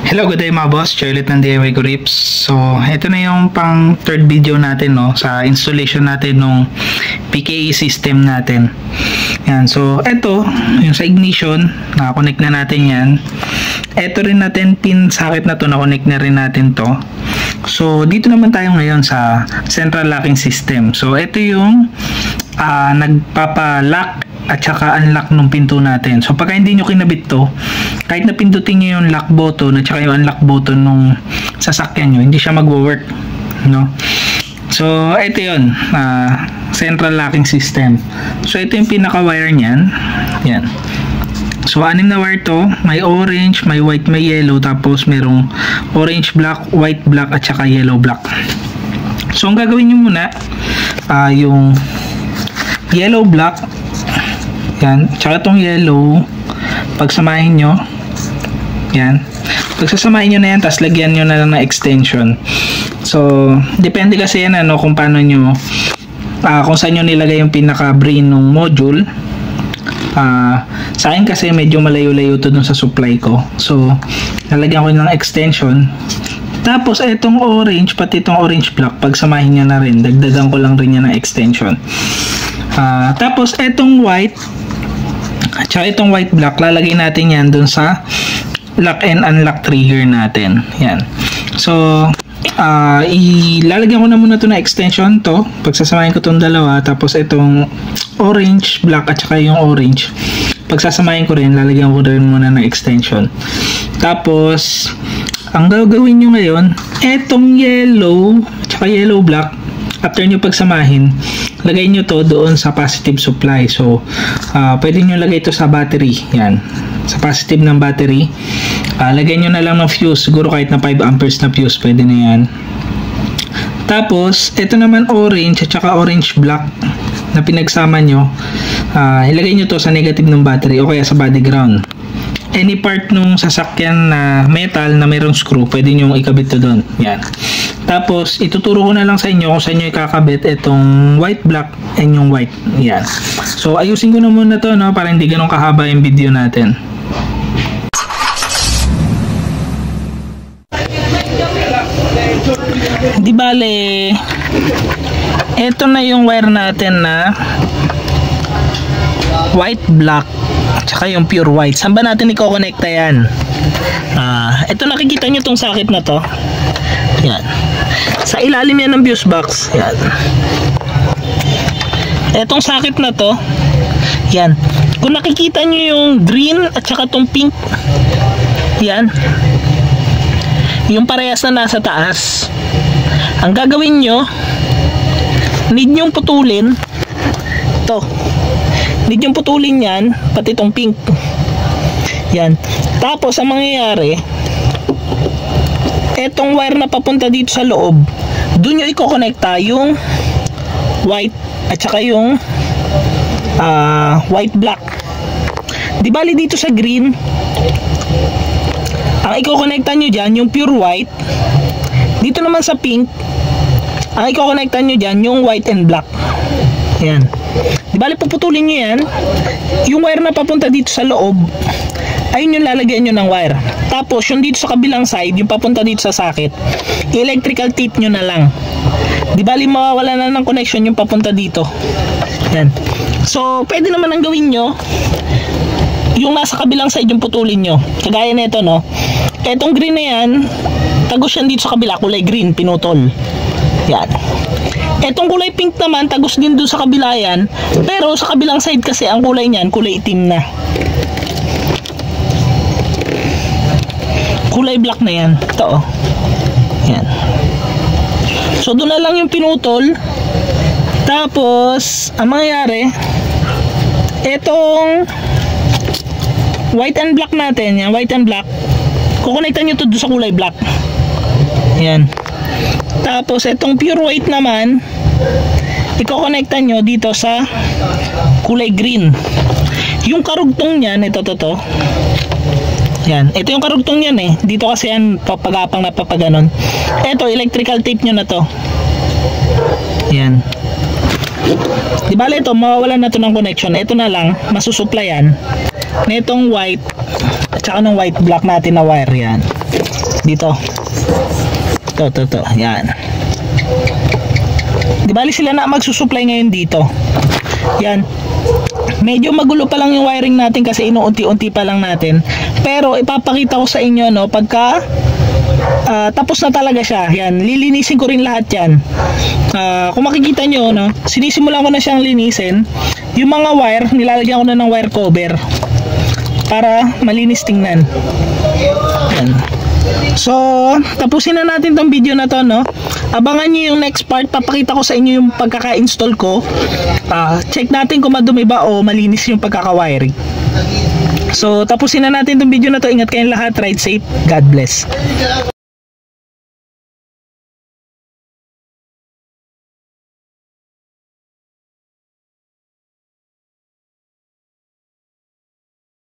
Hello, good day mga boss. Charlotte ng DIY Grips. So, ito na yung pang third video natin sa installation natin ng PKE system natin. Yan. So, ito, yung sa ignition, nakakonect na natin yan. Ito rin natin, pin socket na to, nakakonect na rin natin to. So, dito naman tayo ngayon sa central locking system. So, ito yung nagpapa-lock at saka unlock ng pinto natin. So pagka hindi nyo kinabit to, kahit na pindutin nyo yung lock button at saka yung unlock button nung sasakyan nyo, hindi siya magwo-work, no? So ito yun, central locking system. So ito yung pinaka-wire nyan. Yan. So 6 na wire to, may orange, may white, may yellow, tapos merong orange black, white black at saka yellow black. So ang gagawin nyo muna, yung yellow black, yan, tsaka itong yellow, pagsamahin nyo, yan, pagsasamahin nyo na yan, tapos lagyan nyo na lang ng extension. So depende kasi yan kung paano nyo, kung saan nyo nilagay yung pinaka brain ng module. Sa akin kasi medyo malayo-layo to dun sa supply ko, so nalagyan ko ng extension. Tapos itong orange, pati itong orange black, pagsamahin nyo na rin, dagdagan ko lang rin yan ng extension. Tapos itong white at saka itong white black, lalagay natin yan dun sa lock and unlock trigger natin. Yan. So ilalagyan ko na muna to na extension to, pagsasamahin ko tong dalawa. Tapos itong orange black at saka yung orange, pagsasamahin ko rin, lalagyan ko rin muna ng extension. Tapos ang gagawin nyo ngayon, etong yellow at saka yellow black, after nyo pagsamahin, lagay nyo to doon sa positive supply. So pwede nyo lagay to sa battery. Yan, sa positive ng battery. Lagay nyo na lang ng fuse, siguro kahit na 5 amperes na fuse, pwede na yan. Tapos ito naman orange at saka orange black na pinagsama nyo, ilagay nyo to sa negative ng battery o kaya sa body ground. Any part nung sasakyan na metal na mayroong screw, pwede nyo ikabit to doon. Yan. Tapos ituturo ko na lang sa inyo kung saan nyo ikakabit itong white black and yung white. Yan. So ayusin ko na muna to, para hindi ganun kahaba yung video natin. Di bale, ito na yung wire natin na white black at saka yung pure white. Saan ba natin i-connecta yan? Ito, nakikita nyo tong socket na to. Yan. Sa ilalim yan ng fuse box. Yan. Etong socket na to, yan. Kung nakikita nyo yung green at saka tong pink, yan, yung parehas na nasa taas, ang gagawin nyo, need nyong putulin to. Need nyong putulin yan, pati tong pink. Yan. Tapos ang mangyayari, etong wire na papunta dito sa loob, doon nyo i-connecta yung white at saka yung white black. Di bali dito sa green, ang i-connecta nyo dyan yung pure white. Dito naman sa pink, ang i-connecta nyo dyan yung white and black. Yan. Di bali puputulin nyo yan, yung wire na papunta dito sa loob, ayun yung lalagyan nyo ng wire. Tapos yung dito sa kabilang side, yung papunta dito sa socket, electrical tape nyo na lang. Di bali mawawala na ng connection yung papunta dito. Yan. So pwede naman ang gawin nyo, yung nasa kabilang side yung putulin nyo. Kagaya nito, etong green na yan, tagos yan dito sa kabila, kulay green, pinutol. Yan. Etong kulay pink naman, tagos din doon sa kabila yan, pero sa kabilang side kasi ang kulay niyan, kulay itim na. Kulay black na yan. Ito, yan. So doon na lang yung pinutol. Tapos ang mangyayari, etong white and black natin, yan, white and black, kukonektan nyo to doon sa kulay black. Yan. Tapos etong pure white naman, i-connectan nyo dito sa kulay green. Yung karugtong niyan, ito to. Yan, ito yung karugtong niyan dito kasi yan papagapang na papaganon. Ito, electrical tape nyo na to. Yan. Di bale ito, mawawalan na to ng connection. Ito na lang, masusuplayan nitong white at saka ng white black natin na wire. Yan. dito. To. Yan. Di bali sila na magsusupply ngayon dito. Yan. Medyo magulo pa lang yung wiring natin kasi inuunti-unti pa lang natin. Pero ipapakita ko sa inyo, no, pagka tapos na talaga siya. Yan, lilinisin ko rin lahat yan. Kung makikita nyo, no, sinisimulan ko na siyang linisin. Yung mga wire, nilalagyan ko na ng wire cover para malinis tingnan. Yan. So, tapusin na natin tong video na to, no. Abangan nyo yung next part. Papakita ko sa inyo yung pagkaka-install ko. Check natin kung madumi ba o malinis yung pagkaka-wiring. So, tapusin na natin tong video na to. Ingat kayong lahat. Ride safe. God bless.